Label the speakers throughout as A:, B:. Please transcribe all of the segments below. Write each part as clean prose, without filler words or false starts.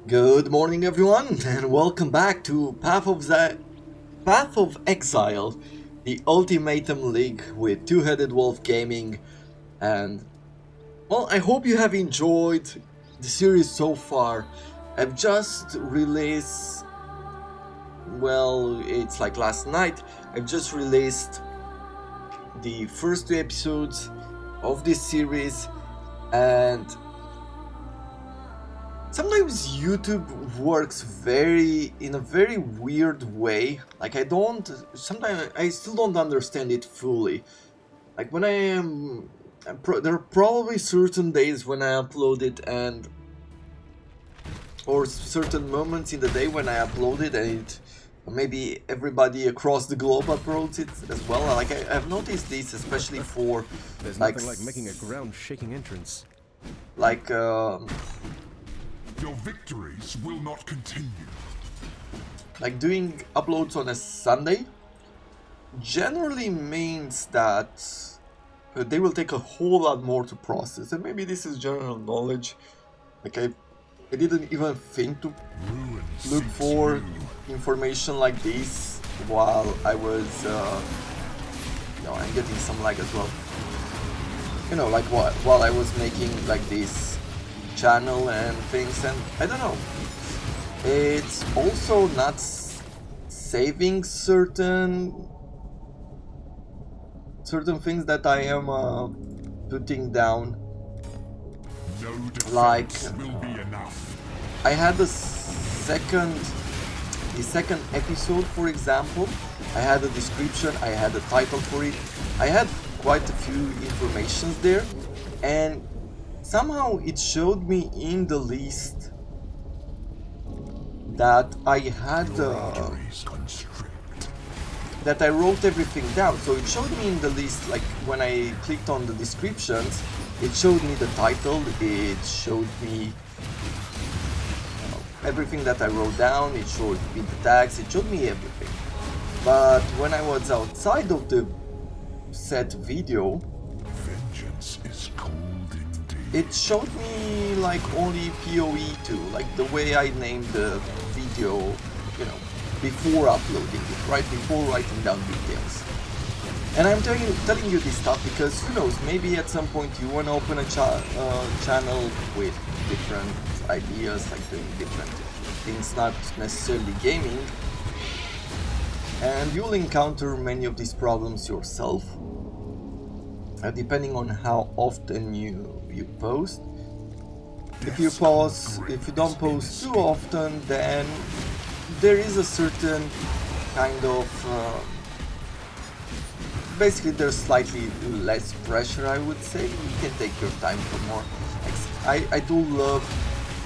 A: Good morning, everyone, and welcome back to Path of Exile, the Ultimatum League with Two-Headed Wolf Gaming. And well, I hope you have enjoyed the series so far. I've just released, well, it's like last night. I've just released the first two episodes of this series, and sometimes YouTube works in a very weird way. Like sometimes I still don't understand it fully. Like when there are probably certain days when I upload it or certain moments in the day when I upload it and maybe everybody across the globe uploads it as well. Like I've noticed this especially for
B: There's
A: like
B: nothing like making a ground-shaking entrance.
A: like
C: Your victories will not continue.
A: like doing uploads on a Sunday generally means that they will take a whole lot more to process, and maybe this is general knowledge. Like I didn't even think to look for information like this while I was I'm getting some lag as well, like while I was making like this channel and things, and I don't know, it's also not saving certain things that I am putting down.
C: No
A: Like
C: defense will be enough.
A: I had the second episode, for example. I had a description, I had a title for it, I had quite a few informations there, and somehow it showed me in the list that I had that I wrote everything down. So it showed me in the list, like when I clicked on the descriptions, it showed me the title, it showed me everything that I wrote down, it showed me the tags, it showed me everything. But when I was outside of the set video,
C: Vengeance is cold indeed.
A: it showed me like only PoE2, like the way I named the video, before uploading it, right before writing down details. And I'm telling you this stuff because who knows, maybe at some point you want to open a channel with different ideas, like doing different things, not necessarily gaming, and you'll encounter many of these problems yourself, depending on how often you post. If you don't post too often, then there is a certain kind of basically there's slightly less pressure, I would say. You can take your time for more. I do love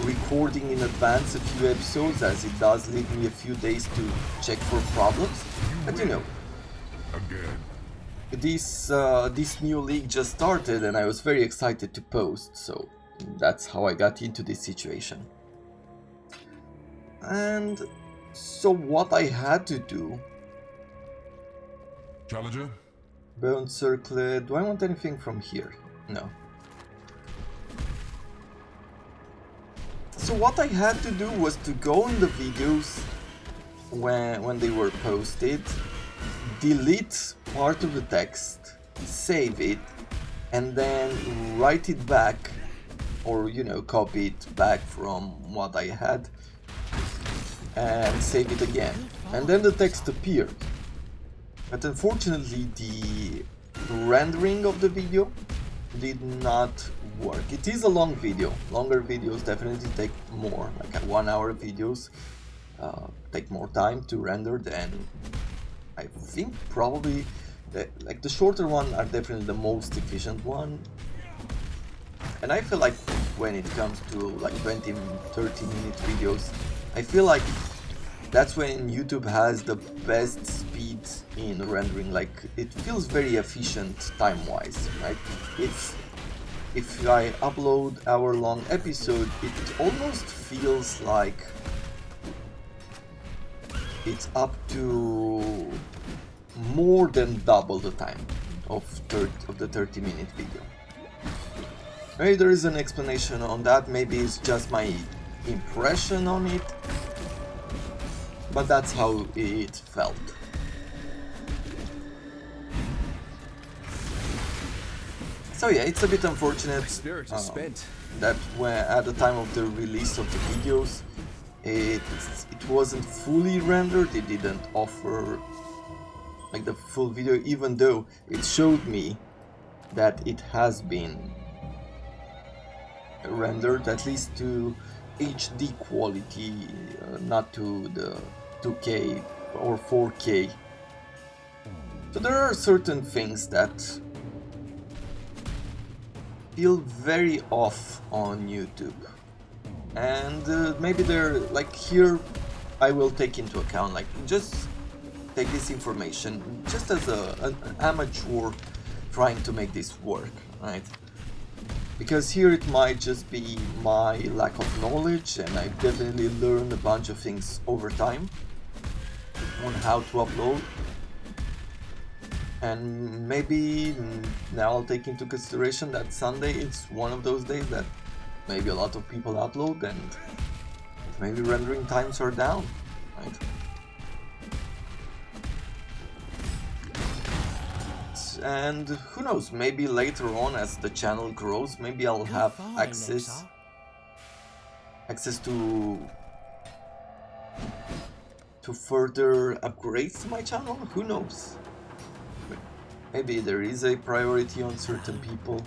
A: recording in advance a few episodes, as it does leave me a few days to check for problems. But again, this new league just started and I was very excited to post, so that's how I got into this situation. And so what I had to do...
C: Challenger?
A: Bone circlet. Do I want anything from here? No. So what I had to do was to go in the videos when they were posted, delete part of the text, save it, and then write it back, or copy it back from what I had and save it again, and then the text appeared. But unfortunately the rendering of the video did not work. It is a long video. Longer videos definitely take more, like 1 hour videos take more time to render than, I think probably the shorter ones are definitely the most efficient one. And I feel like when it comes to like 20-30 minute videos, I feel like that's when YouTube has the best speed in rendering. Like it feels very efficient time-wise, right? If I upload hour-long episode, it almost feels like it's up to more than double the time of the 30-minute video. Maybe there is an explanation on that. Maybe it's just my impression on it, but that's how it felt. So yeah, it's a bit unfortunate that at the time of the release of the videos, it wasn't fully rendered. It didn't offer like the full video, even though it showed me that it has been rendered at least to HD quality, not to the 2K or 4K. So there are certain things that feel very off on YouTube, and maybe they're like here. I will take into account, like, just take this information just as an amateur trying to make this work, right? Because here it might just be my lack of knowledge, and I definitely learned a bunch of things over time on how to upload. And maybe now I'll take into consideration that Sunday is one of those days that maybe a lot of people upload, and maybe rendering times are down, right? And who knows, maybe later on as the channel grows, maybe I'll have access to further upgrades to my channel, who knows? Maybe there is a priority on certain people.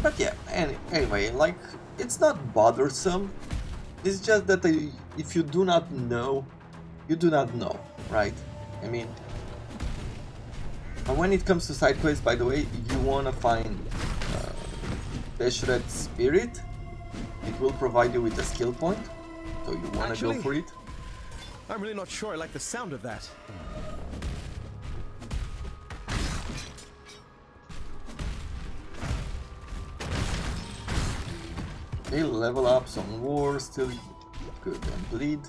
A: But yeah, anyway, like, it's not bothersome. It's just that if you do not know, you do not know, right? I mean, and when it comes to side quests, by the way, you wanna find Deshret Spirit. It will provide you with a skill point, so you wanna go for it.
B: I'm really not sure I like the sound of that.
A: Okay, level ups on war, still good, and bleed.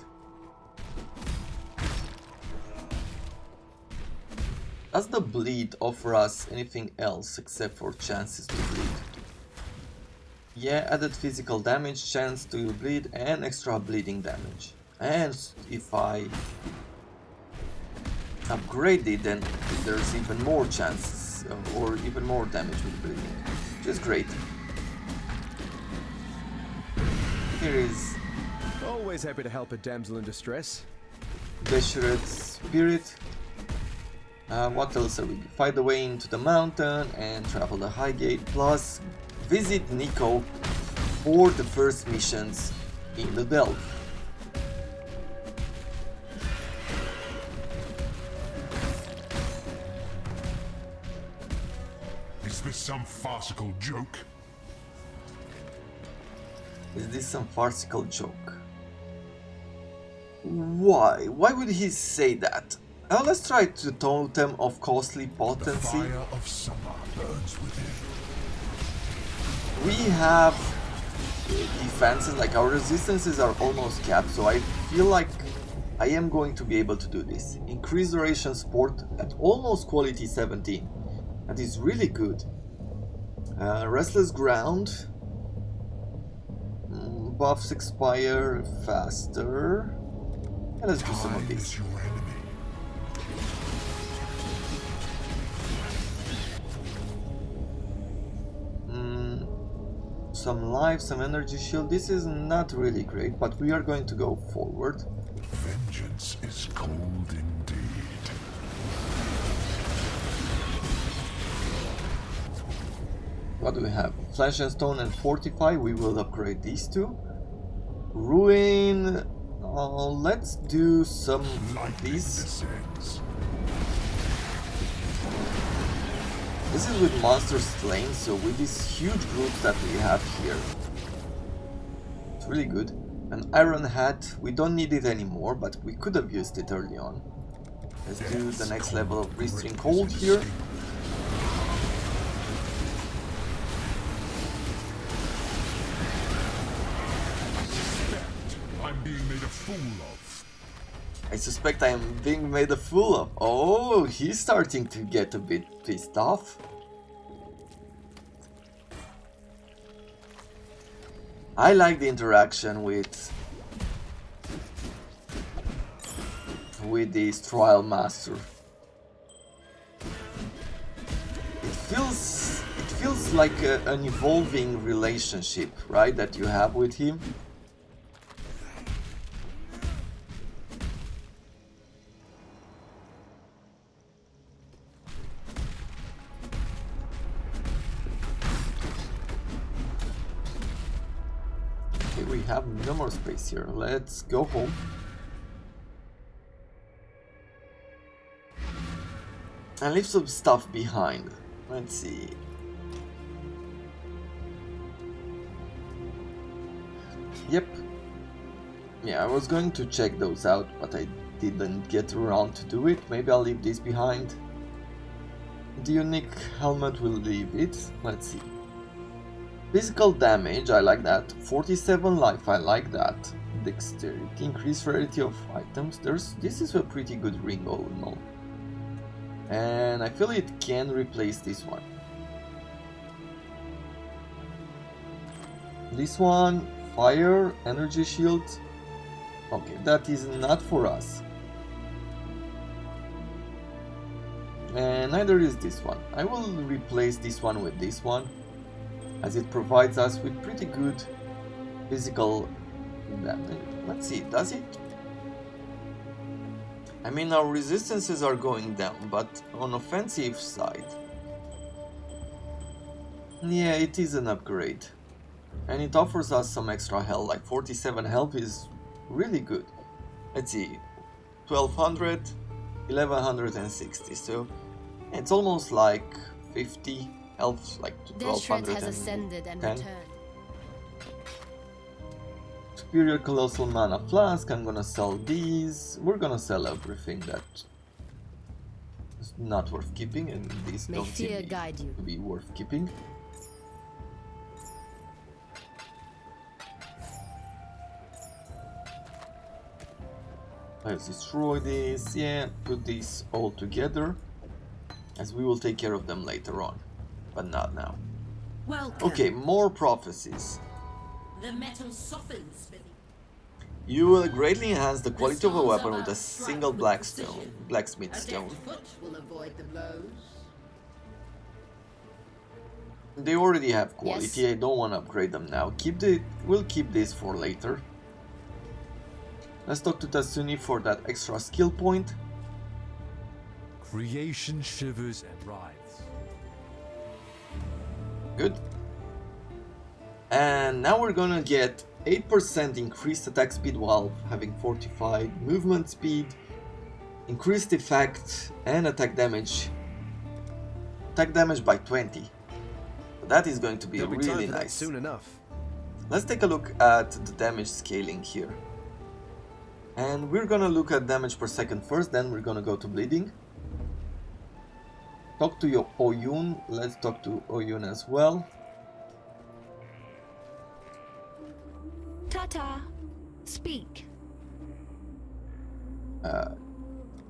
A: Does the bleed offer us anything else except for chances to bleed? Yeah, added physical damage, chance to bleed, and extra bleeding damage. And if I upgrade it, then there's even more chances, or even more damage with bleeding, which is great. Here is
B: Always happy to help a damsel in distress.
A: Deshret Spirit. What else are we? Fight the way into the mountain and travel the High Gate, plus visit Nico for the first missions in the Delve.
C: Is this some farcical joke?
A: Is this some farcical joke? Why? Why would he say that? Now let's try the totem of costly
C: The
A: potency.
C: fire of summer burns within.
A: We have defenses, like our resistances are almost capped, so I feel like I am going to be able to do this. Increase duration support at almost quality 17. That is really good. Restless ground. Buffs expire faster. Yeah, let's do some of
C: Time
A: these.
C: is your enemy.
A: Some life, some energy shield. This is not really great, but we are going to go forward.
C: Vengeance is cold indeed.
A: What do we have? Flesh and Stone and Fortify. We will upgrade these two. Ruin. Let's do some of
C: Lightning
A: these.
C: descends.
A: This is with monsters slain, so with these huge groups that we have here, it's really good. An Iron Hat, we don't need it anymore, but we could have used it early on. Let's do the next level of Blistering Cold here.
C: I'm being made a fool of.
A: I suspect I am being made a fool of. Oh, he's starting to get a bit pissed off. I like the interaction with this trial master. It feels like an evolving relationship, right, that you have with him. Okay, we have no more space here. Let's go home. And leave some stuff behind. Let's see. Yep. Yeah, I was going to check those out, but I didn't get around to do it. Maybe I'll leave this behind. The unique helmet will leave it. Let's see. Physical damage, I like that. 47 life, I like that. Dexterity, increased rarity of items. This is a pretty good ring all in all. And I feel it can replace this one. This one, fire, energy shield. Okay, that is not for us. And neither is this one. I will replace this one with this one, as it provides us with pretty good physical damage. Let's see, does it? I mean, our resistances are going down, but on offensive side, yeah, it is an upgrade. And it offers us some extra health, like 47 health is really good. Let's see, 1200, 1160, so it's almost like 50 health, like to 1200
D: has ascended and returned.
A: Superior Colossal Mana Flask, I'm gonna sell these. We're gonna sell everything that is not worth keeping, and these don't seem to be worth keeping. Let's destroy this, yeah, put these all together, as we will take care of them later on, but not now.
E: Welcome.
A: Okay, more prophecies.
E: The metal softens beneath.
A: You will greatly enhance the quality of a weapon with a single blacksmith stone.
E: Foot will avoid the blows.
A: They already have quality,
D: Yes.
A: I don't want to upgrade them now. We'll keep this for later. Let's talk to Tatsuni for that extra skill point.
F: Creation shivers and writhes.
A: Good. And now we're gonna get 8% increased attack speed while having fortified movement speed, increased effect, and attack damage. Attack damage by 20. That is going to be
B: There'll be
A: really
B: time for that
A: nice.
B: soon enough.
A: Let's take a look at the damage scaling here. And we're gonna look at damage per second first, then we're gonna go to bleeding. Talk to your Oyun. Let's talk to Oyun as well.
D: Tata, speak.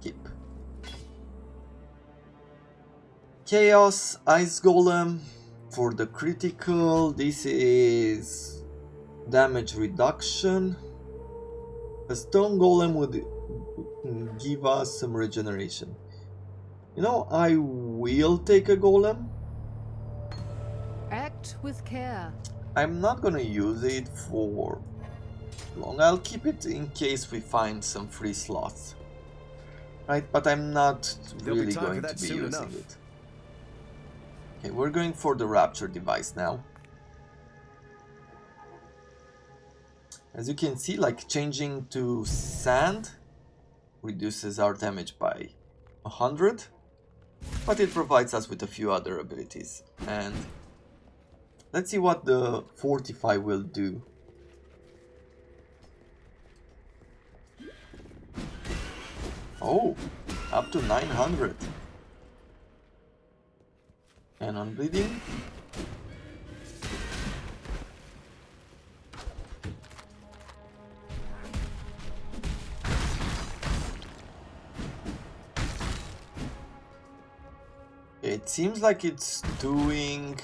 A: Keep. Chaos Ice Golem for the critical. This is damage reduction. A stone golem would give us some regeneration. You know, I will take a golem.
G: Act with care.
A: I'm not gonna use it for long. I'll keep it in case we find some free slots. Right, but I'm not
B: There'll be
A: really
B: time for
A: going
B: that
A: to be
B: soon
A: using
B: enough.
A: it. Okay, we're going for the Rapture device now. As you can see, like changing to sand reduces our damage by 100, but it provides us with a few other abilities. And let's see what the Fortify will do. Oh, up to 900. And on bleeding. It seems like it's doing...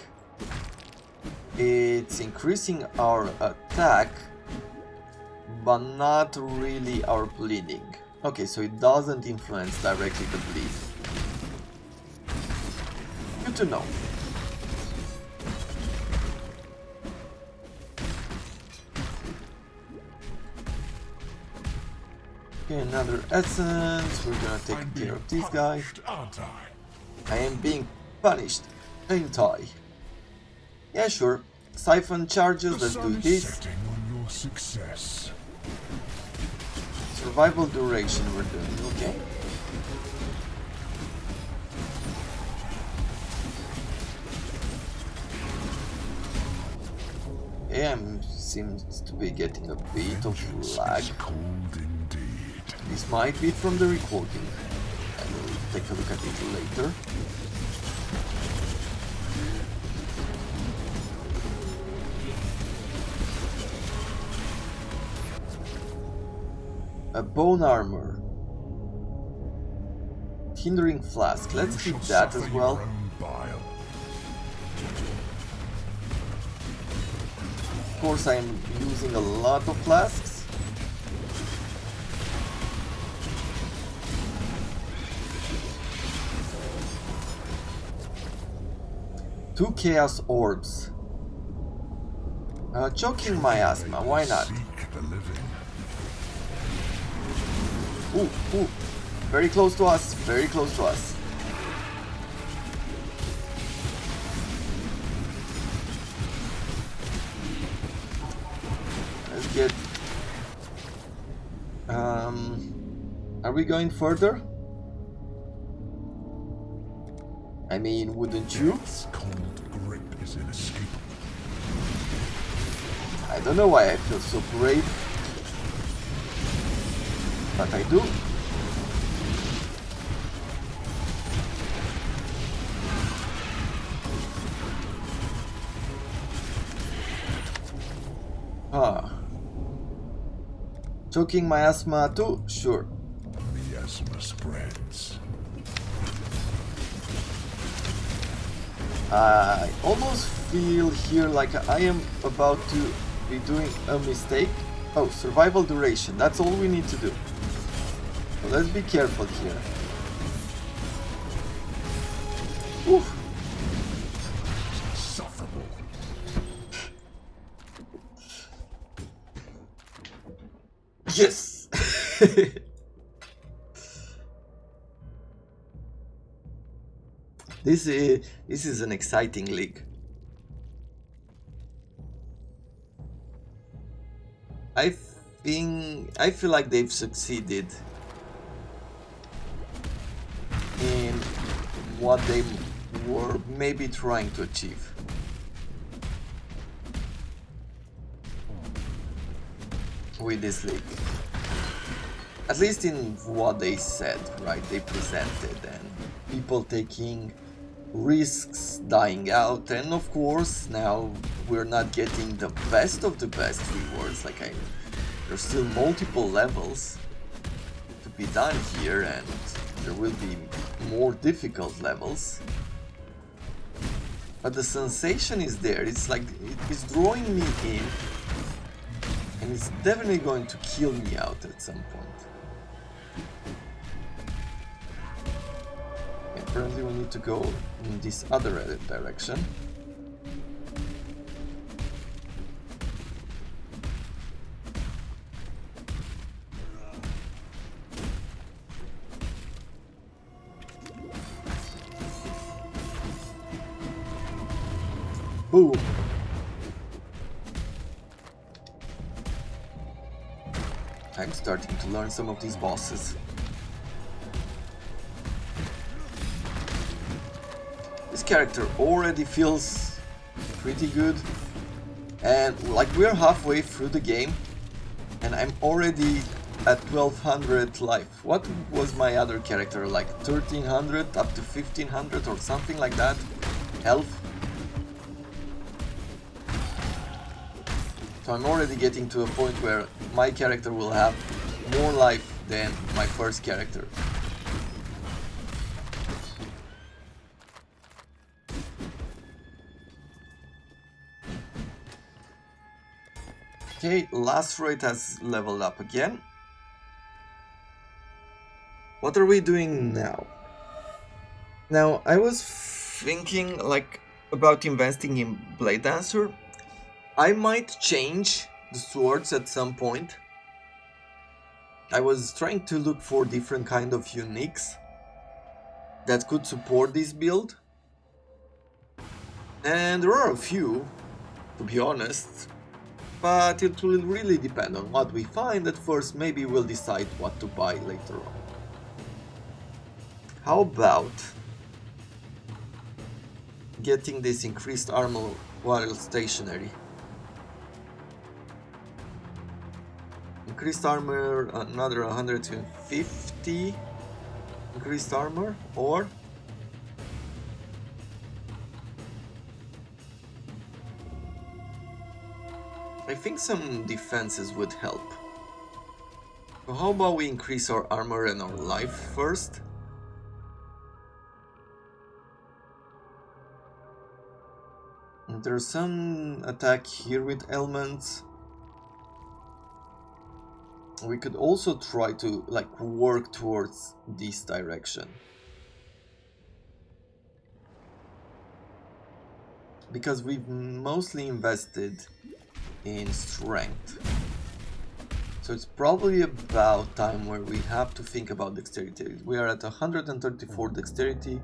A: It's increasing our attack, but not really our bleeding. Okay, so it doesn't influence directly the bleed. Good to know. Okay, another essence. We're gonna take care of this guy.
C: Aren't I?
A: I am being punished, ain't I? Yeah, sure. Siphon charges,
C: The
A: let's do
C: sun is
A: this.
C: setting on your success.
A: Survival duration we're doing, okay. AM seems to be getting a bit of
C: Vengeance
A: lag.
C: is cold indeed.
A: This might be from the recording. I will take a look at it later. A bone armor. Hindering flask. Let's keep
C: You shall
A: that as
C: suffer
A: well.
C: your own bile.
A: Of course, I'm using a lot of flasks. Two chaos orbs. Choking my asthma, why not?
C: Seek the living.
A: Ooh, very close to us, very close to us. Let's get... Are we going further? I mean, wouldn't you?
C: Death's cold grip is inescapable.
A: I don't know why I feel so brave, but I do. Choking my asthma too? Sure.
C: Miasma spreads.
A: I almost feel here like I am about to be doing a mistake. Oh, survival duration. That's all we need to do. So let's be careful here. Oof.
C: Insufferable.
A: Yes! This is an exciting league. I feel like they've succeeded in what they were maybe trying to achieve. With this league. At least in what they said, right? They presented, and people taking risks, dying out, and of course now we're not getting the best of the best rewards. Like there's still multiple levels to be done here, and there will be more difficult levels. But the sensation is there. It's like it's drawing me in, and it's definitely going to kill me out at some point. Apparently we need to go in this other direction. Boom! I'm starting to learn some of these bosses. This character already feels pretty good, and like we're halfway through the game and I'm already at 1200 life. What was my other character, like 1300 up to 1500 or something like that health? So I'm already getting to a point where my character will have more life than my first character. Okay, last rate has leveled up again. What are we doing now? Now, I was thinking like about investing in Blade Dancer. I might change the swords at some point. I was trying to look for different kind of uniques that could support this build. And there are a few, to be honest. But it will really depend on what we find at first. Maybe we'll decide what to buy later on. How about getting this increased armor while stationary? Increased armor, another 150 increased armor, or I think some defenses would help. So how about we increase our armor and our life first? And there's some attack here with elements. We could also try to like work towards this direction. Because we've mostly invested in strength. So it's probably about time where we have to think about dexterity. We are at 134 dexterity.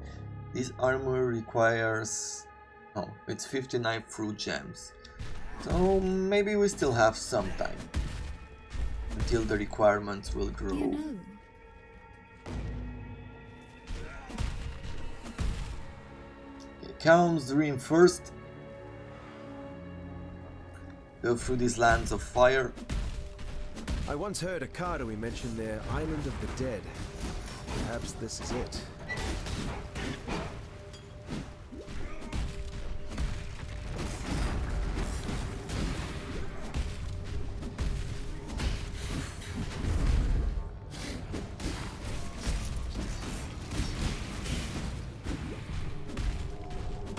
A: This armor requires... oh, it's 59 through gems. So maybe we still have some time until the requirements will grow.
D: You know,
A: Okay, comes Dream first. Go through these lands of fire.
B: I once heard Akadoi mention their Island of the Dead. Perhaps this is it.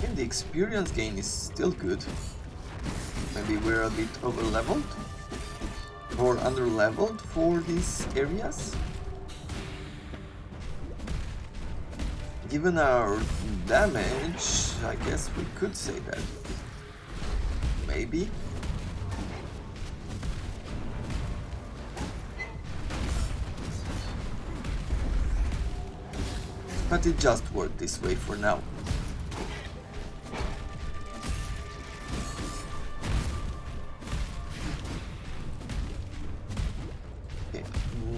A: And the experience gain is still good. Maybe we're a bit over leveled or under leveled for these areas. Given our damage, I guess we could say that. Maybe. But it just worked this way for now.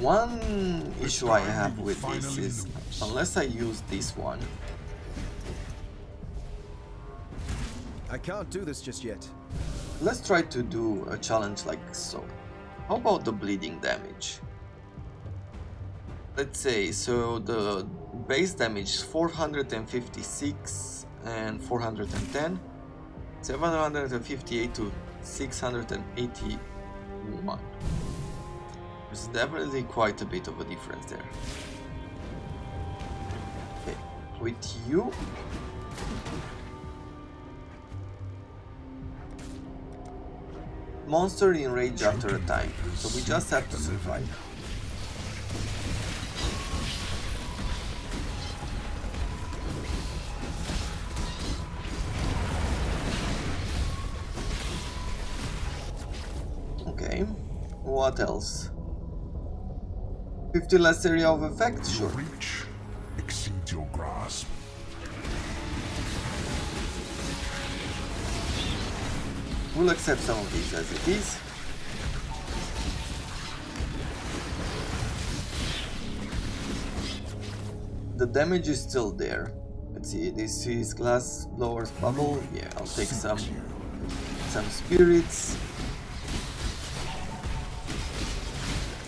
A: One issue I have with this is, unless I use this one,
B: I can't do this just yet.
A: let's try to do a challenge like so. How about the bleeding damage? Let's say, so the base damage is 456 and 410, 758 to 681. There's definitely quite a bit of a difference there. Okay, with you, monster in rage after a time, so we just have to survive. Okay, what else? 50 less area of effect?
C: Your
A: Sure.
C: reach exceeds your grasp.
A: We'll accept some of these as it is. The damage is still there. Let's see, this is glass blower's bubble. Yeah, I'll take some spirits.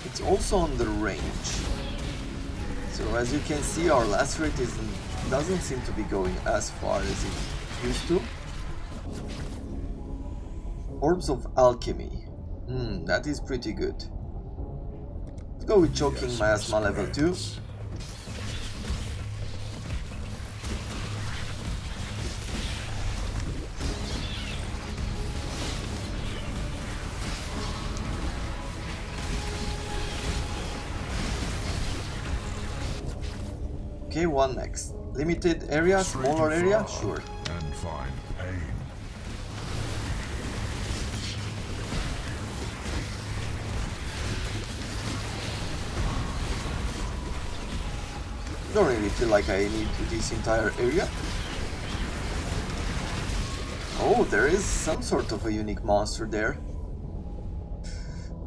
A: It's also on the range. So as you can see, our last rate doesn't seem to be going as far as it used to. Orbs of Alchemy. That is pretty good. Let's go with choking miasma level 2. Okay, what next? Limited area, smaller area? Sure.
C: And find pain.
A: Don't really feel like I need this entire area. Oh, there is some sort of a unique monster there.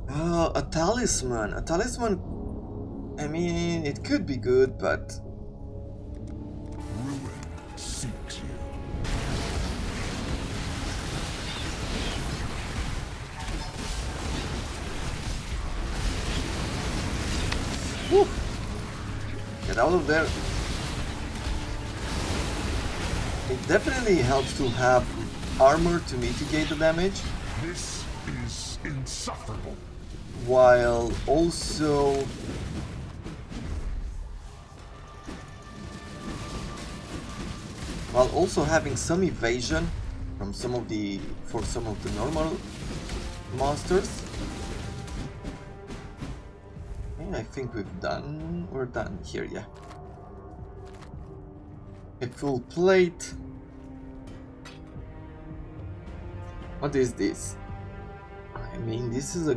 A: A talisman. A talisman, I mean, it could be good, but...
C: Ruin seeks you.
A: Whew. Get out of there. It definitely helps to have armor to mitigate the damage,
C: This is insufferable.
A: while also having some evasion from some of the normal monsters. And I think we're done here, yeah. A full plate. What is this? I mean, this is a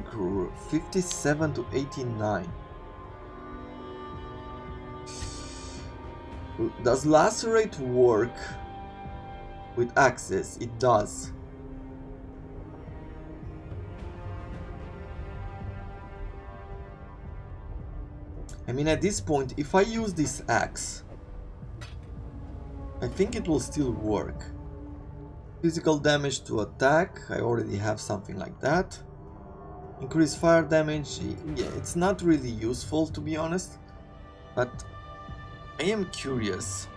A: 57 to 89. Does lacerate work with access? It does. I mean, at this point, if I use this axe, I think it will still work. Physical damage to attack, I already have something like that. Increase fire damage, yeah, it's not really useful to be honest, but I am curious.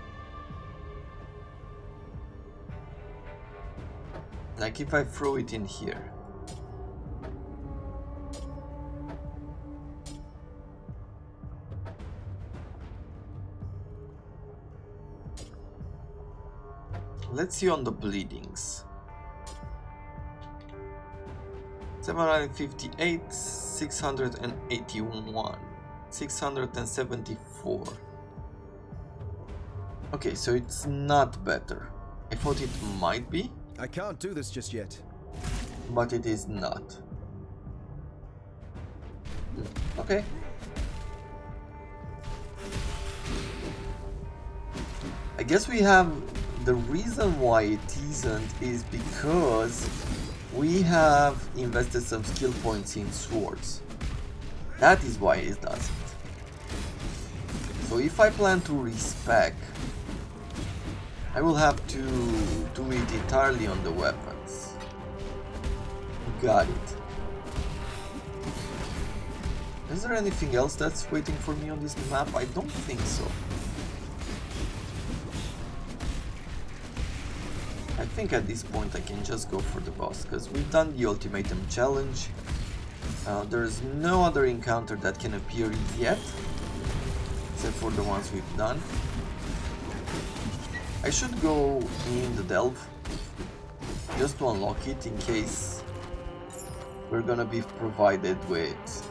A: Like if I throw it in here. Let's see on the bleedings. 758, 681, 674. Okay, so it's not better. I thought it might be,
B: I can't do this just yet.
A: but it is not. Okay. I guess we have the reason why it isn't is because we have invested some skill points in swords. That is why it doesn't. So if I plan to respec, I will have to do it entirely on the weapons. Got it. Is there anything else that's waiting for me on this map? I don't think so. I think at this point I can just go for the boss, because we've done the Ultimatum challenge. There's no other encounter that can appear yet, except for the ones we've done. I should go in the delve, just to unlock it in case we're gonna be provided with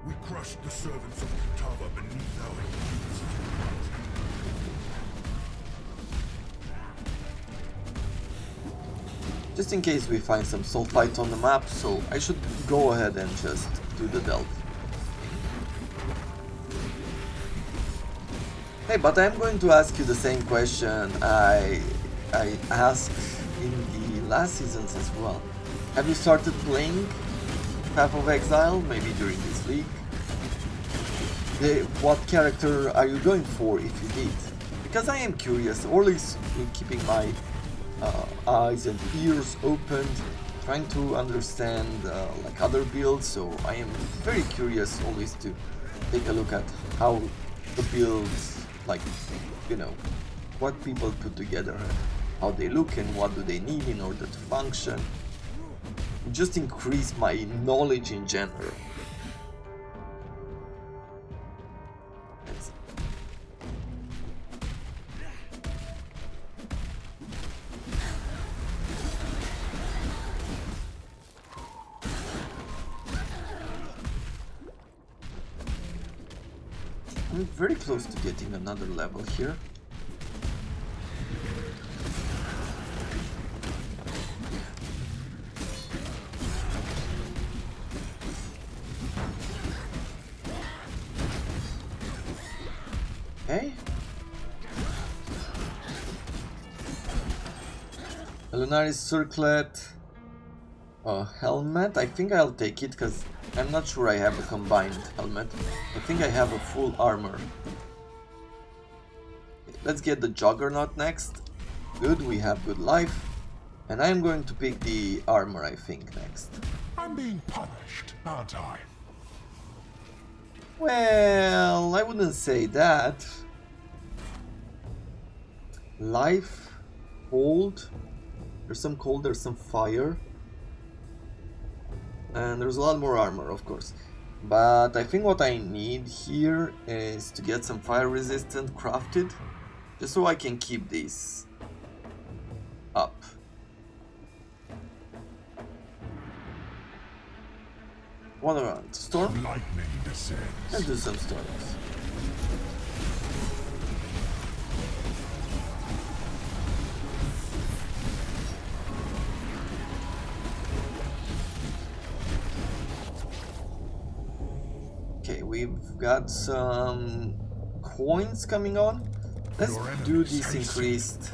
C: We crushed the servants of Kitava beneath our heels.
A: just in case we find some sulfites on the map, so I should go ahead and just do the delve. Hey, but I'm going to ask you the same question I asked in the last seasons as well. Have you started playing Path of Exile, maybe during this week? What character are you going for if you did? Because I am curious, always keeping my eyes and ears opened, trying to understand like other builds, so I am very curious always to take a look at how the builds, like, you know, what people put together, how they look and what do they need in order to function. Just increase my knowledge in general. I'm very close to getting another level here. Okay. A Lunaris circlet. A helmet. I think I'll take it because I'm not sure I have a combined helmet. I think I have a full armor. Okay, let's get the Juggernaut next. Good, we have good life. And I'm going to pick the armor, I think, next.
C: I'm being punished, aren't I?
A: Well, I wouldn't say that. Life, cold. There's some cold, there's some fire. And there's a lot more armor, of course. But I think what I need here is to get some fire resistant crafted. Just so I can keep these up. What around? Storm?
C: Lightning descends.
A: Let's do some storms. Okay, we've got some coins coming on. Let's do this increased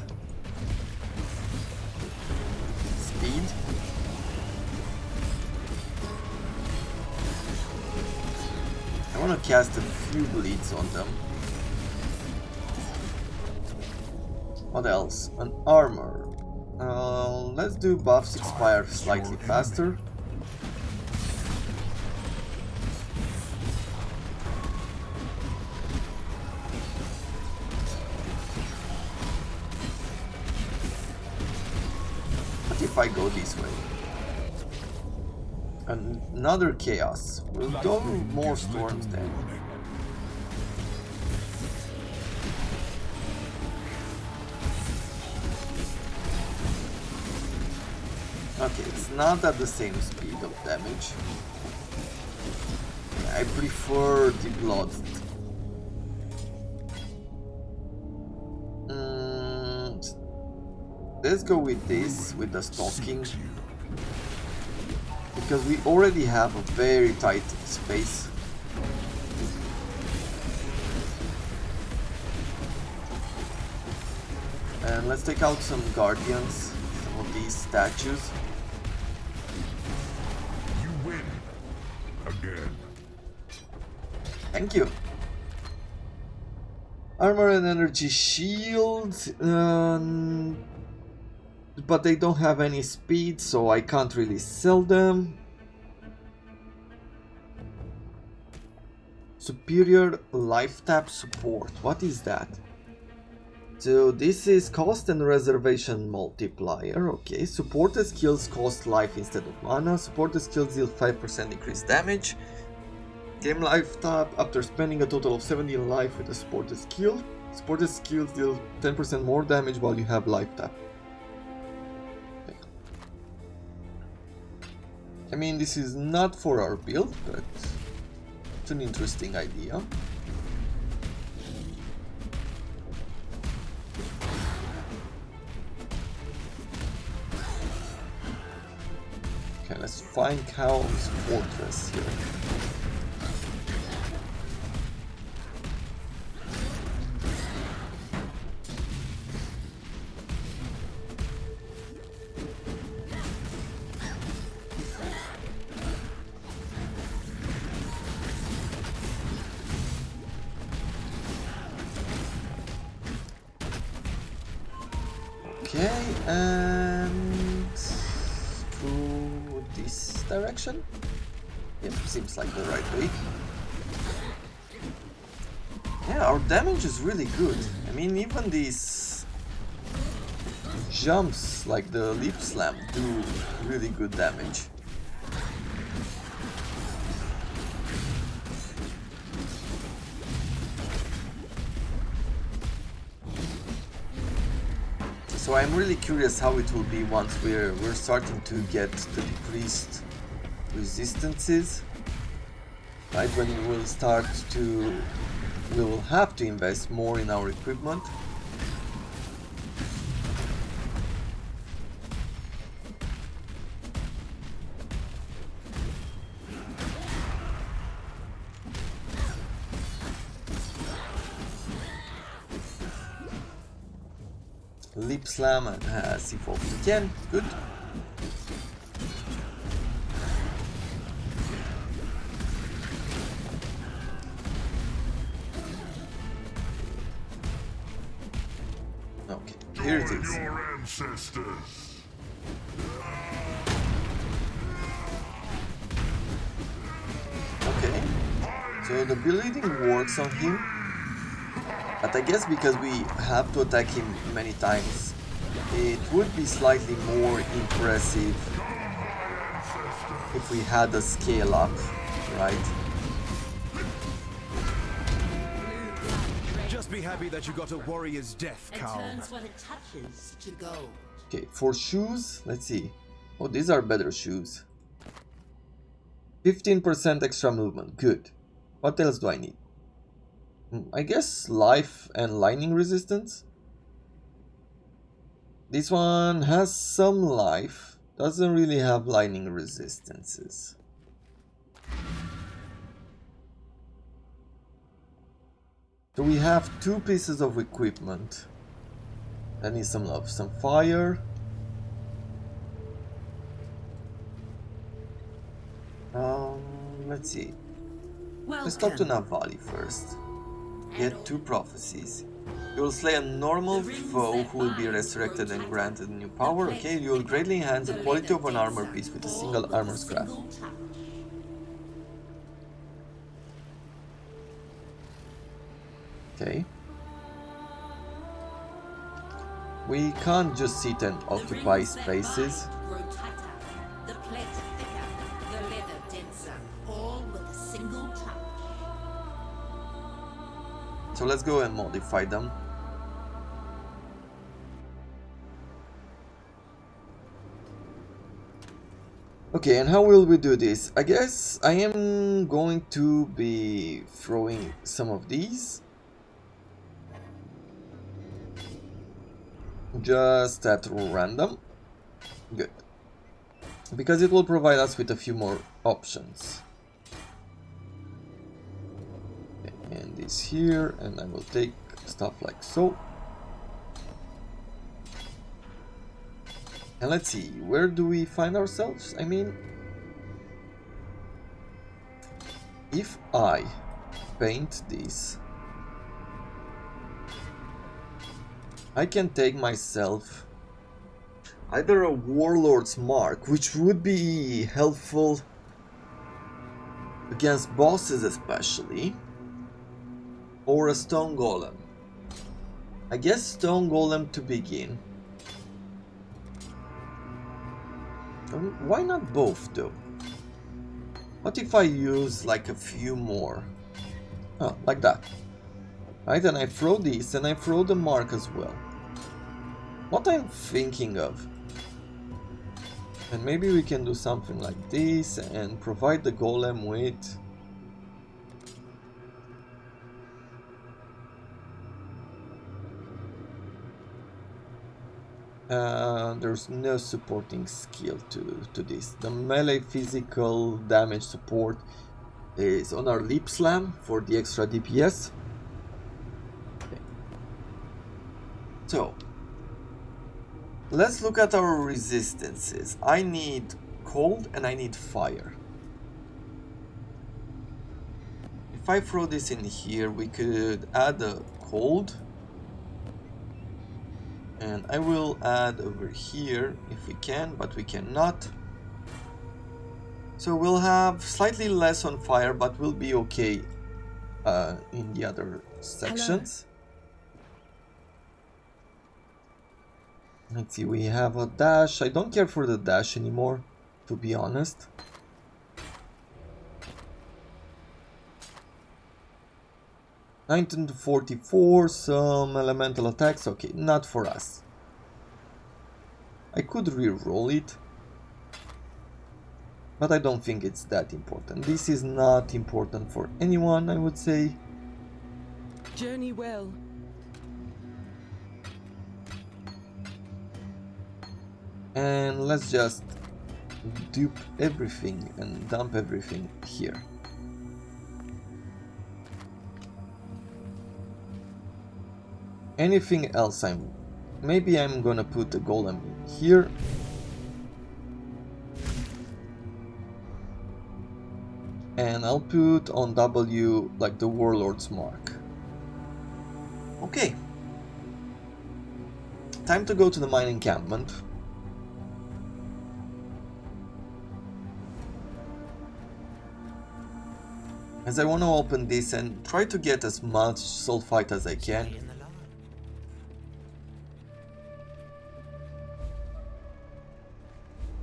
A: speed. I want to cast a few bleeds on them. What else? An armor. Let's do buffs expire slightly faster. What if I go this way? Another chaos. We'll go more storms then. Okay, it's not at the same speed of damage. I prefer the blood. Let's go with this, with the stalking. Because we already have a very tight space. And let's take out some guardians, some of these statues.
C: You win. Again.
A: Thank you. Armor and energy shield. But they don't have any speed, so I can't really sell them. Superior life tap support. What is that? So this is cost and reservation multiplier. Okay, supported skills cost life instead of mana. Supported skills deal 5% increased damage. Game life tap after spending a total of 70 life with a supported skill. Supported skills deal 10% more damage while you have life tap. I mean, this is not for our build, but it's an interesting idea. Okay, let's find Cowl's fortress here. Okay, and through this direction? Yep, seems like the right way. Yeah, our damage is really good. I mean, even these jumps, like the lip slam, do really good damage. So I'm really curious how it will be once we're starting to get the decreased resistances, right? When we will start to we will have to invest more in our equipment. Lip Slam and has evolved again. Good. Okay, here it is.
C: Your ancestors.
A: Okay, so the bleeding works on him, but I guess because we have to attack him many times, it would be slightly more impressive if we had a scale up, right?
B: Just be happy that you got a warrior's death,
E: It
B: Carl.
E: turns what it touches to gold.
A: Okay, for shoes, let's see. Oh, these are better shoes. 15% extra movement, good. What else do I need? I guess life and lightning resistance. This one has some life, doesn't really have lightning resistances. So we have 2 pieces of equipment. I need some love, some fire. Let's see. Let's talk to Navali first. Get 2 prophecies. You will slay a normal foe who will be resurrected and granted new power. Okay, you will greatly enhance the quality of an armor piece with a single armor scrap. Okay. We can't just sit and occupy spaces.
E: The plate thicker, the leather denser, all with a single touch.
A: So let's go and modify them. Okay, and how will we do this? I guess I am going to be throwing some of these. Just at random. Good. Because it will provide us with a few more options. Okay, and this here, and I will take stuff like so. And let's see, where do we find ourselves? I mean, if I paint this, I can take myself either a Warlord's Mark, which would be helpful against bosses especially, or a Stone Golem. I guess Stone Golem to begin. Why not both though? What if I use like a few more? Oh, like that. Right, and I throw this and I throw the mark as well. What I'm thinking of, and maybe we can do something like this and provide the golem with there's no supporting skill to this. The melee physical damage support is on our Lip Slam for the extra DPS. Okay. So let's look at our resistances. I need cold and I need fire. If I throw this in here, we could add a cold. And I will add over here if we can, but we cannot. So we'll have slightly less on fire, but we'll be okay in the other sections. Let's see, we have a dash. I don't care for the dash anymore, to be honest. (19 to 44), some elemental attacks. Okay, not for us. I could re-roll it, but I don't think it's that important. This is not important for anyone, I would say.
G: Journey well.
A: And let's just dupe everything and dump everything here. Anything else maybe I'm gonna put the golem here. And I'll put on W like the warlord's mark. Okay. Time to go to the mine encampment. As I want to open this and try to get as much sulfite as I can.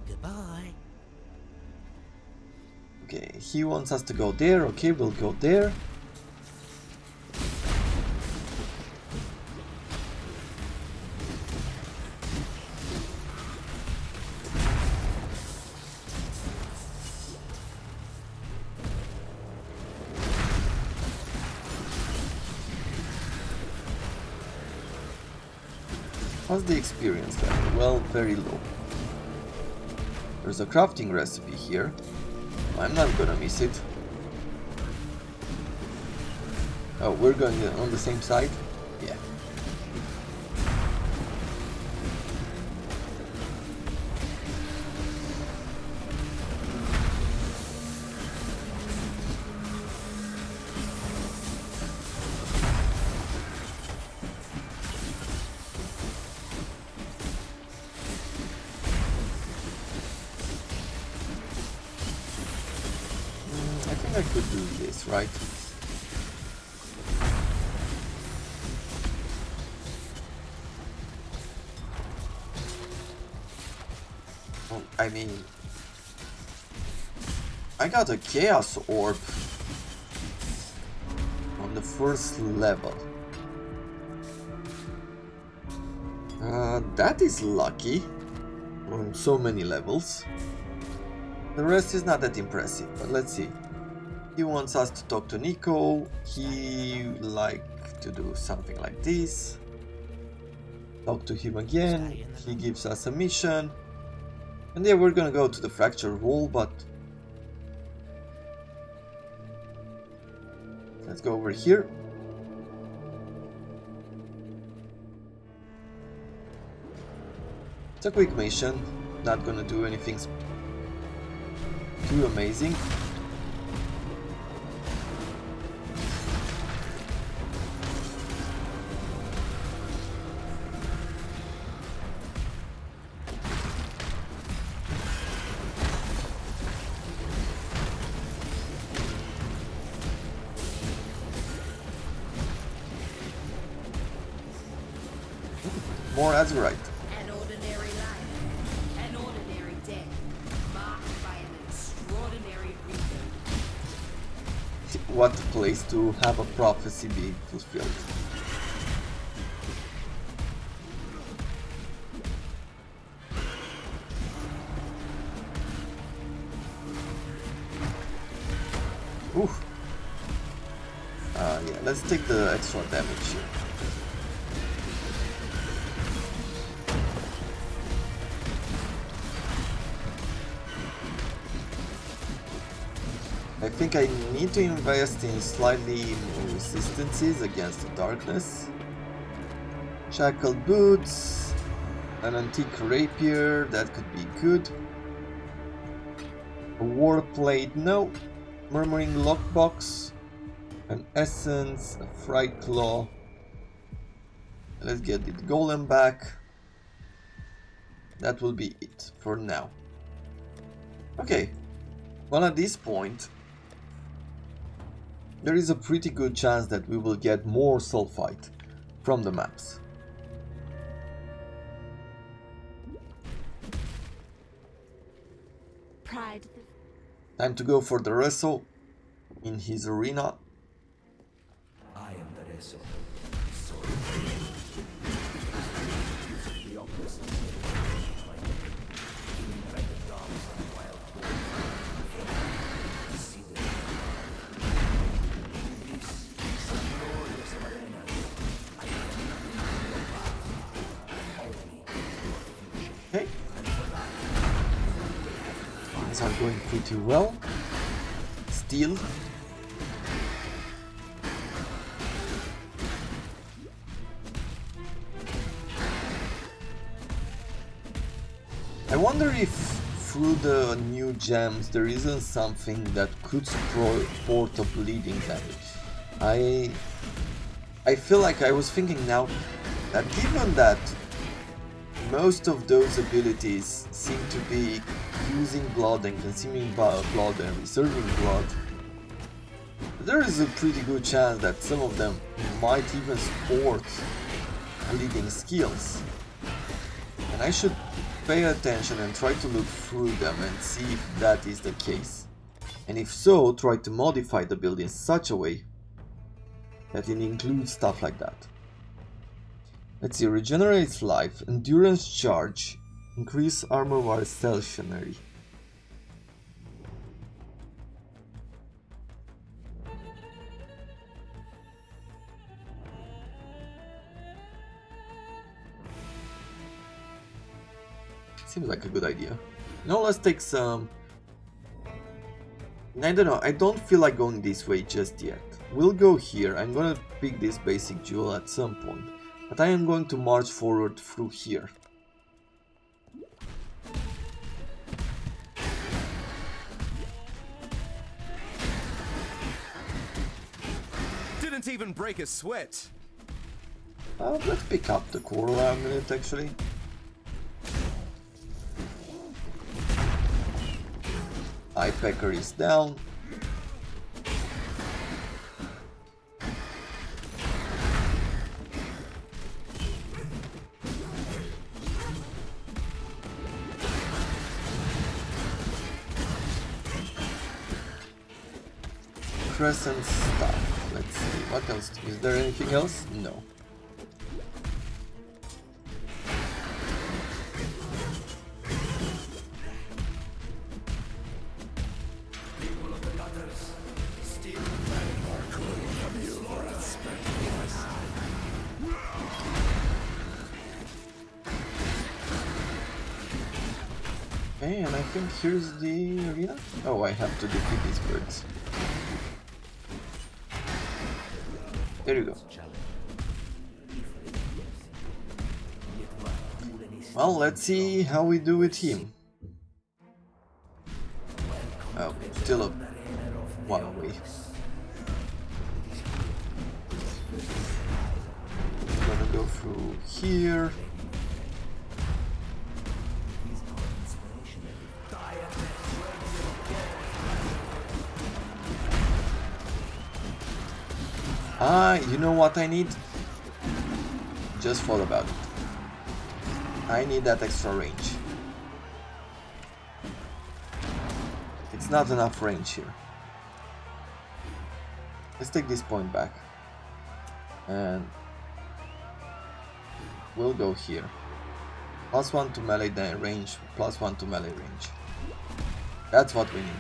E: Goodbye.
A: Okay, he wants us to go there. Okay, we'll go there. How's the experience level? Well, very low. There's a crafting recipe here. I'm not gonna miss it. Oh, we're going on the same side? Yeah. I could do this, right? Well, I mean, I got a chaos orb on the first level. That is lucky on so many levels. The rest is not that impressive, but let's see. He wants us to talk to Nico. He like to do something like this. Talk to him again. He gives us a mission. And yeah, we're gonna go to the fractured wall, but let's go over here. It's a quick mission, not gonna do anything too amazing. More Azurite.
E: An ordinary life, an ordinary death, marked by an extraordinary rebirth.
A: What a place to have a prophecy be fulfilled. Ooh. Yeah, let's take the extra damage here. I think I need to invest in slightly more resistances against the darkness. Shackled boots, an antique rapier, that could be good. A war plate, no. Murmuring lockbox, an essence, a fright claw. Let's get the golem back. That will be it for now. Okay, well at this point there is a pretty good chance that we will get more sulfite from the maps.
D: Pride.
A: Time to go for the wrestle in his arena.
F: I am the wrestle.
A: going pretty well. Still. I wonder if through the new gems there isn't something that could support a bleeding damage. I feel like I was thinking now that given that most of those abilities seem to be using blood and consuming blood and reserving blood, there is a pretty good chance that some of them might even support bleeding skills. And I should pay attention and try to look through them and see if that is the case. And if so, try to modify the build in such a way that it includes stuff like that. Let's see, regenerates life, endurance charge, increase armor while stationary. Seems like a good idea. Now let's take some... I don't know, I don't feel like going this way just yet. We'll go here, I'm gonna pick this basic jewel at some point. But I am going to march forward through here.
B: Didn't even break a sweat.
A: Let's pick up the coral amulet actually. Eye Pecker is down. Crescent stuff. Let's see, what else? Is there anything else? No. Okay, and I think here's the arena. Oh, I have to defeat these birds. There you go. Well, let's see how we do with him. Oh, still a while away. Gonna go through here. You know what I need? Just thought about it. I need that extra range. It's not enough range here. Let's take this point back. And we'll go here. +1 to melee range, +1 to melee range. That's what we need.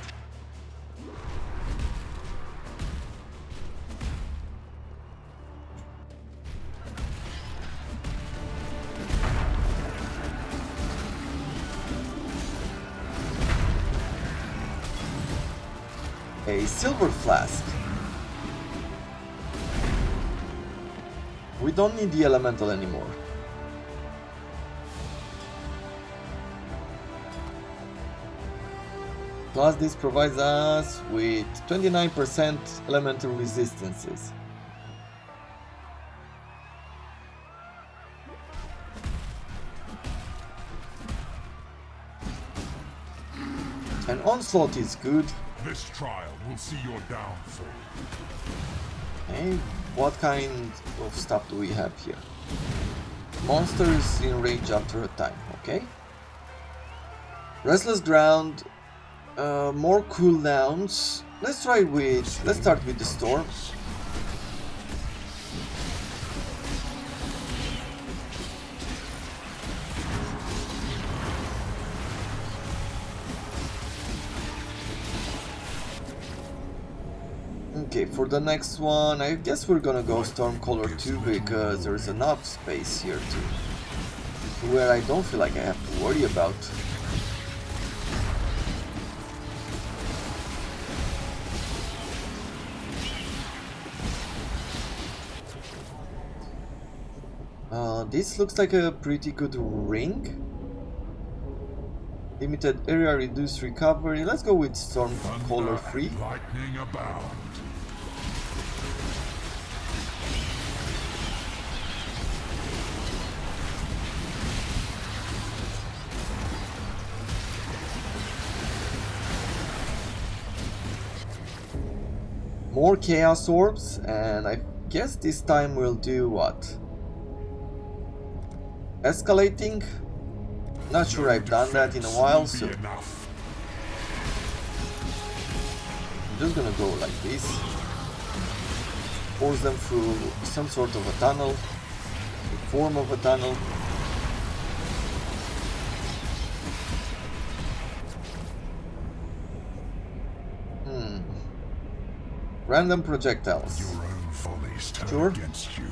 A: A silver flask. We don't need the elemental anymore. Plus this provides us with 29% elemental resistances. And onslaught is good.
C: This trial will see your downfall.
A: Okay, what kind of stuff do we have here? Monsters in range after a time, okay. Restless ground, more cooldowns. Let's start with the storm. Okay, for the next one, I guess we're gonna go Stormcaller 2 because there's enough space here to where I don't feel like I have to worry about This looks like a pretty good ring. Limited area, reduced recovery. Let's go with storm color free.
C: Lightning abound.
A: More chaos orbs, and I guess this time we'll do what? Escalating? Not sure I've done that in a while, so I'm just gonna go like this. Force them through some sort of a tunnel, the form of a tunnel. Random projectiles.
C: Your own follies turn
A: Sure.
C: against you.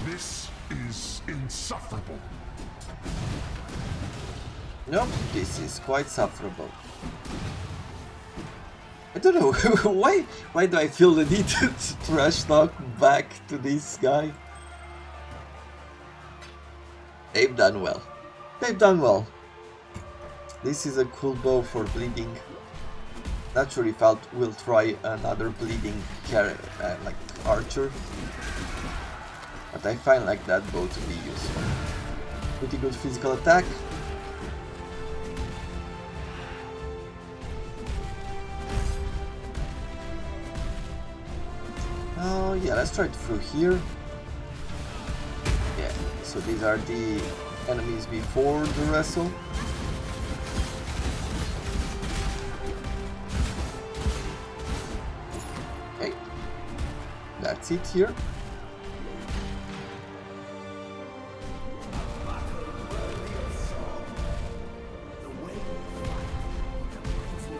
C: This is insufferable.
A: Nope, this is quite sufferable. I don't know, why do I feel the need to trash talk back to this guy? They've done well. They've done well. This is a cool bow for bleeding. Not sure if we'll try another bleeding like archer. But I find like that bow to be useful. Pretty good physical attack. Oh yeah, let's try it through here. Yeah, so these are the enemies before the wrestle. Okay, that's it here.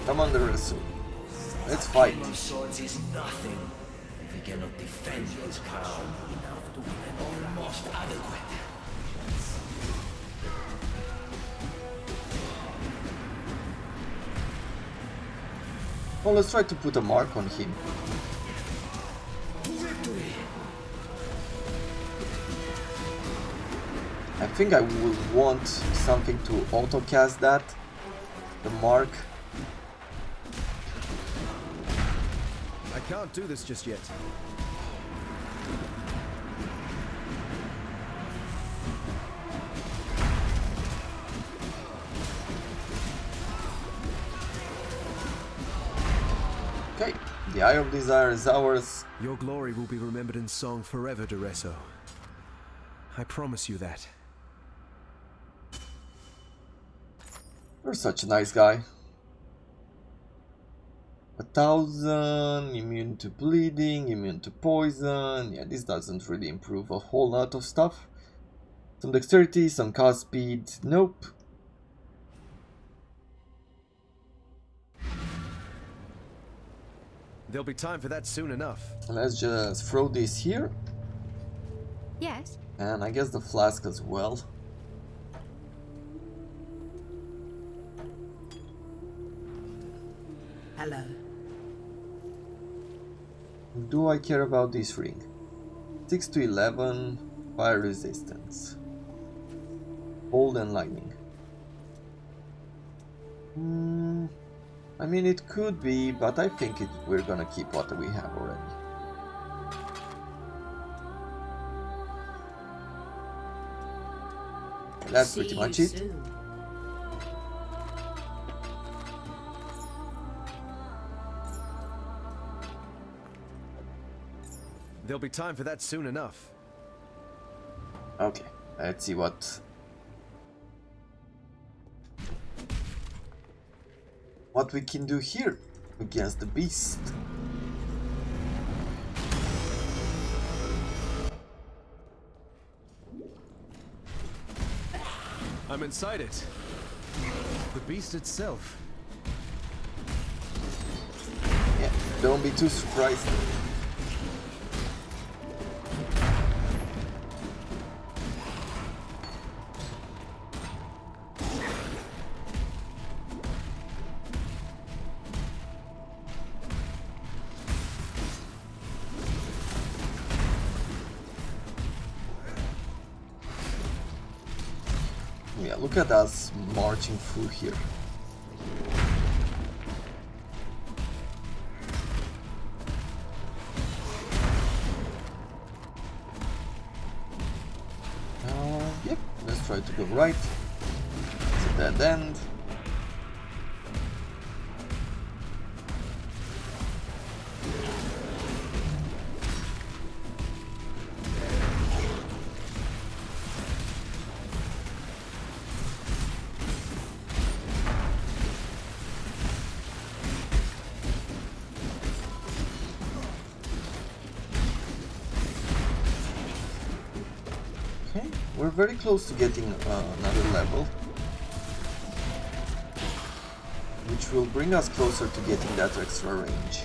A: Come on, the wrestle. Let's fight.
F: Swords is nothing if he cannot defend his crown enough to win almost adequate.
A: Well, let's try to put a mark on him. I think I would want something to auto-cast that. The mark.
B: I can't do this just yet.
A: Okay, the Eye of Desire is ours.
B: Your glory will be remembered in song forever, Dureso. I promise you that.
A: You're such a nice guy. 1000, immune to bleeding, immune to poison. Yeah, this doesn't really improve a whole lot of stuff. Some dexterity, some cast speed. Nope.
B: There'll be time for that soon enough.
A: Let's just throw this here.
D: Yes.
A: And I guess the flask as well.
E: Hello.
A: Do I care about this ring? 6 to 11, fire resistance. Cold and lightning. I mean, it could be, but I think we're gonna keep what we have already. That's pretty much it.
E: Soon.
B: There'll be time for that soon enough.
A: Okay, let's see what we can do here against the beast.
B: I'm inside it. The beast itself.
A: Yeah, don't be too surprised. yeah, look at us marching through here. Yep, let's try to go right. It's a dead end. Okay, we're very close to getting another level, which will bring us closer to getting that extra range.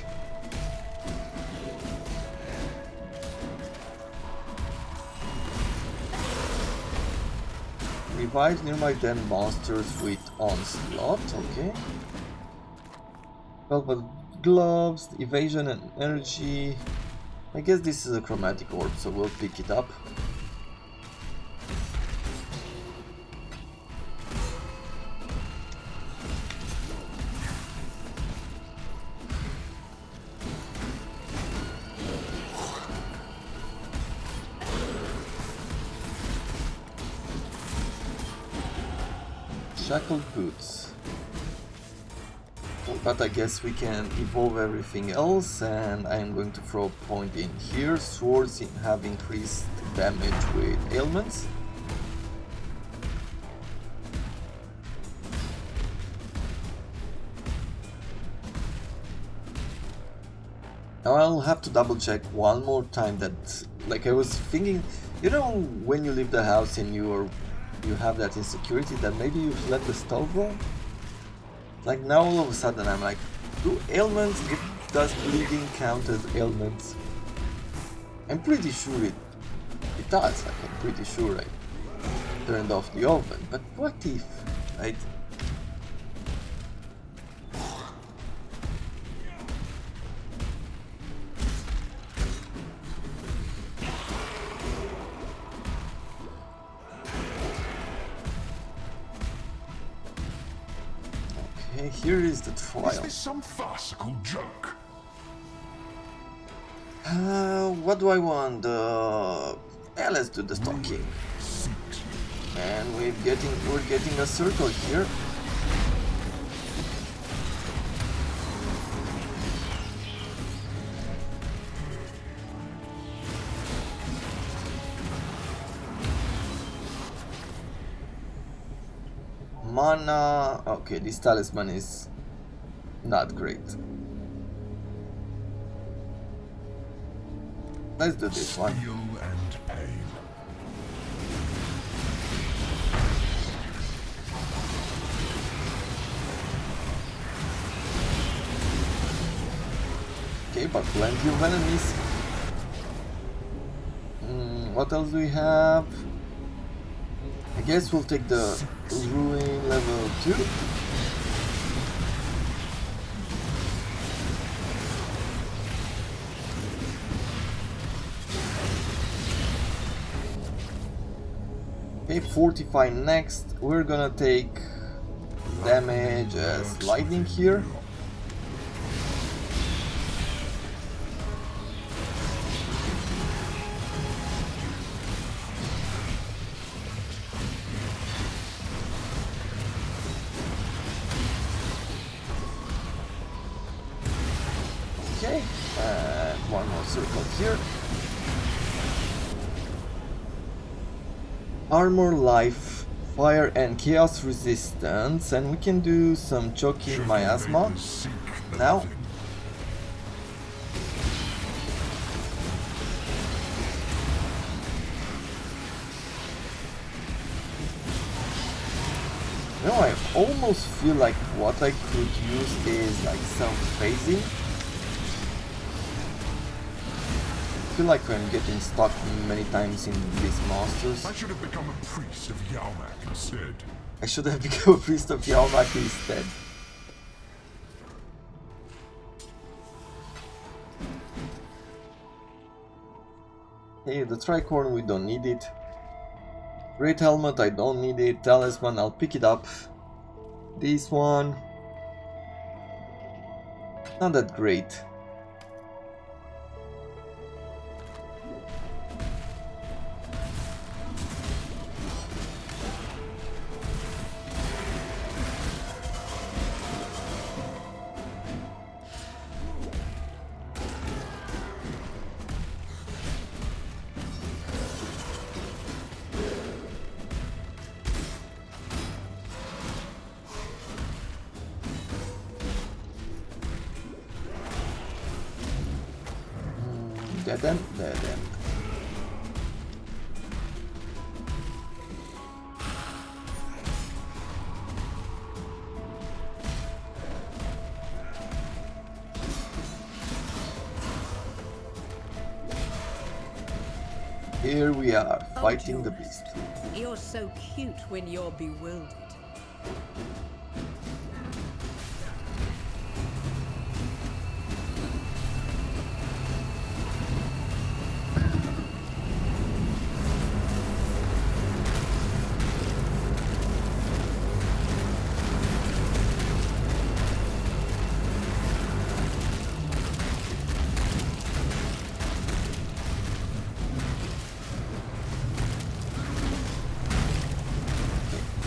A: Revive nearby dead monsters with onslaught, okay. Velvet gloves, evasion and energy. I guess this is a chromatic orb, so we'll pick it up. Shackled boots. But I guess we can evolve everything else, and I'm going to throw a point in here. Swords have increased damage with ailments. Now I'll have to double check one more time that, like I was thinking, you know, when you leave the house and you have that insecurity that maybe you've let the stove on? Like now all of a sudden I'm like, do ailments, does bleeding count as ailments? I'm pretty sure it does, like I'm pretty sure I turned off the oven, but what if, right? Okay, here is the trial.
C: Is this some farcical joke?
A: What do I want? Yeah, let's do the stalking. And we're getting a circle here. Mana. Okay, this talisman is not great. Let's do this one.
C: Steel and pain.
A: Okay, but plenty of enemies. What else do we have? I guess we'll take the Ruin level 2. Okay, Fortify next. We're gonna take damage as lightning here. Okay, and one more circle here. Armor, life, fire and chaos resistance, and we can do some choking miasma now. You know, I almost feel like what I could use is like some phasing. I feel like I'm getting stuck many times in these monsters.
C: I should have become a priest of Yalmak instead.
A: I should have become a priest of Yalmak instead. Hey, the tricorn, we don't need it. Great helmet, I don't need it. Talisman, I'll pick it up. This one, not that great. Dead end, dead end. Here we are, fighting the beast.
E: You're so cute when you're bewildered.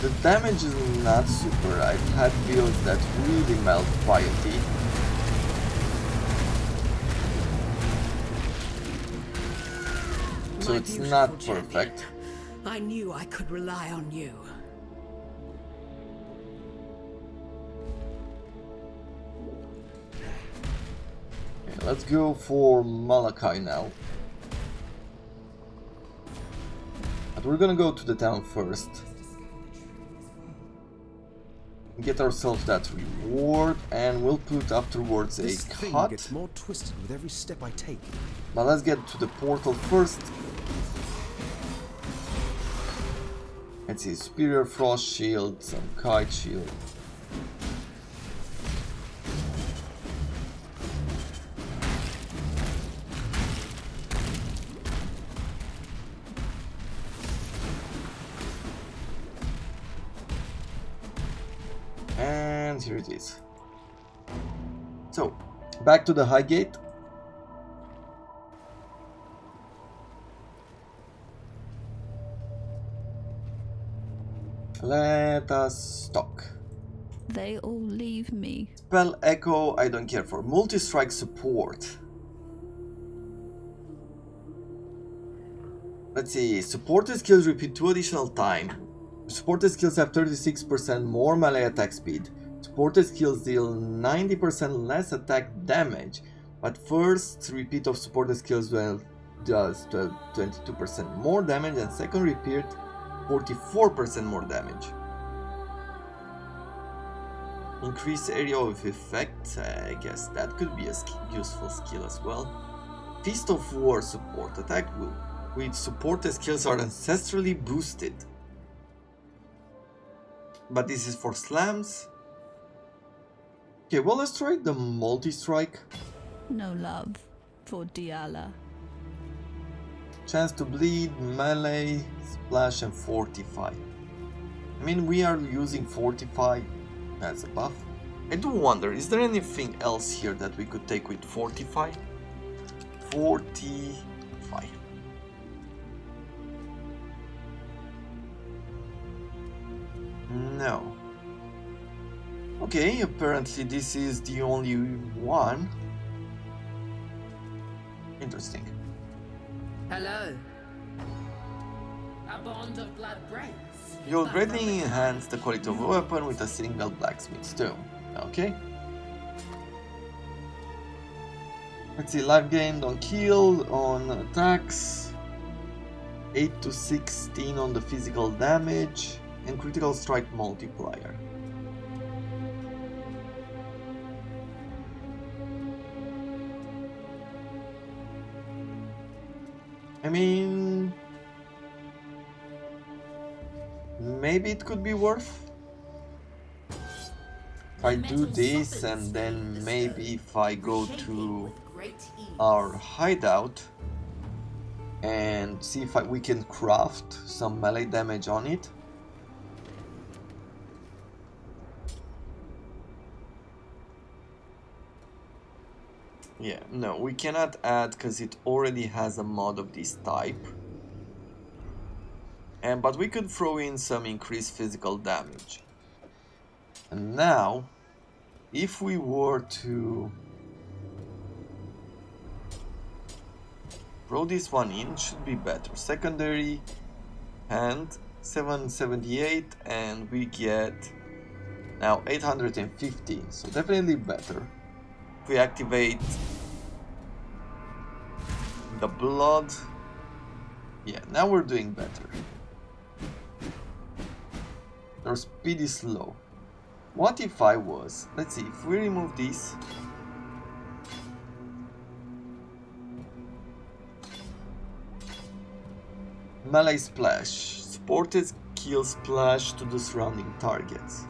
A: The damage is not super. I've had builds that really melt piety. So
E: My
A: it's
E: beautiful
A: not
E: champion.
A: perfect.
E: I knew I could rely on you.
A: Okay, let's go for Malachi now. But we're gonna go to the town first. Get ourselves that reward, and we'll put afterwards a
B: This thing
A: cut.
B: gets more twisted with every step I take.
A: But let's get to the portal first. Let's see, Superior Frost Shield, some Kite Shield. And here it is. So, back to the High Gate. Let us talk.
G: They all leave me.
A: Spell Echo, I don't care for. Multi-strike support. Let's see, supported skills repeat 2 additional time. Supported skills have 36% more melee attack speed. Supported skills deal 90% less attack damage, but first repeat of supported skills does 22% more damage, and second repeat 44% more damage. Increase area of effect, I guess that could be a useful skill as well. Feast of War support, attack with supported skills are ancestrally boosted. But this is for slams. Okay, well, let's try the multi-strike.
G: No love for Diala.
A: Chance to bleed, melee, splash, and fortify. I mean, we are using fortify as a buff. I do wonder, is there anything else here that we could take with fortify? Fortify. No. Okay, apparently this is the only one. Interesting.
E: Hello. A bond of blood breaks.
A: You'll greatly enhance the quality of a weapon with a single blacksmith stone. Okay. Let's see, life gained on kill, on attacks, 8 to 16 on the physical damage, and critical strike multiplier. I mean, maybe it could be worth. If I do this, and then maybe if I go to our hideout, and see if we can craft some melee damage on it. Yeah, no, we cannot add because it already has a mod of this type. But we could throw in some increased physical damage. And now, if we were to throw this one in, should be better. Secondary hand 778, and we get now 815, so definitely better. If we activate the blood, yeah, now we're doing better. Our speed is low. What if I was, let's see, if we remove this, melee splash, supported kill splash to the surrounding targets.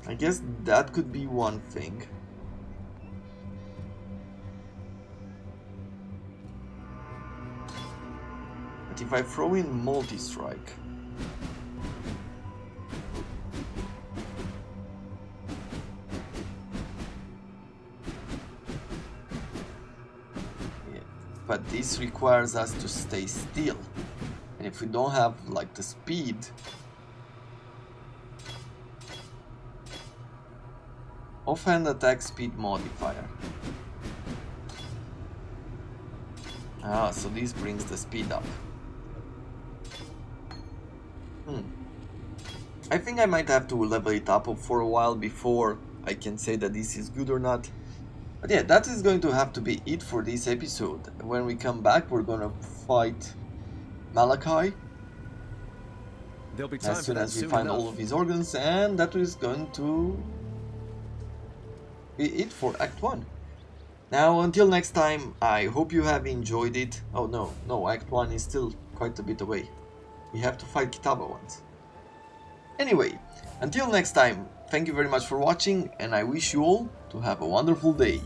A: I guess that could be one thing. But if I throw in multi-strike, but this requires us to stay still, and if we don't have like the speed, offhand attack speed modifier. So this brings the speed up. I think I might have to level it up for a while before I can say that this is good or not. But yeah, that is going to have to be it for this episode. When we come back, we're gonna fight Malachi
B: There'll be time
A: as soon
B: for that
A: as we
B: soon
A: find
B: enough.
A: all of his organs, and that is going to be it for Act 1. Now, until next time, I hope you have enjoyed it. Oh no, Act 1 is still quite a bit away. We have to fight Kitaba once. Anyway, until next time, thank you very much for watching, and I wish you all to have a wonderful day.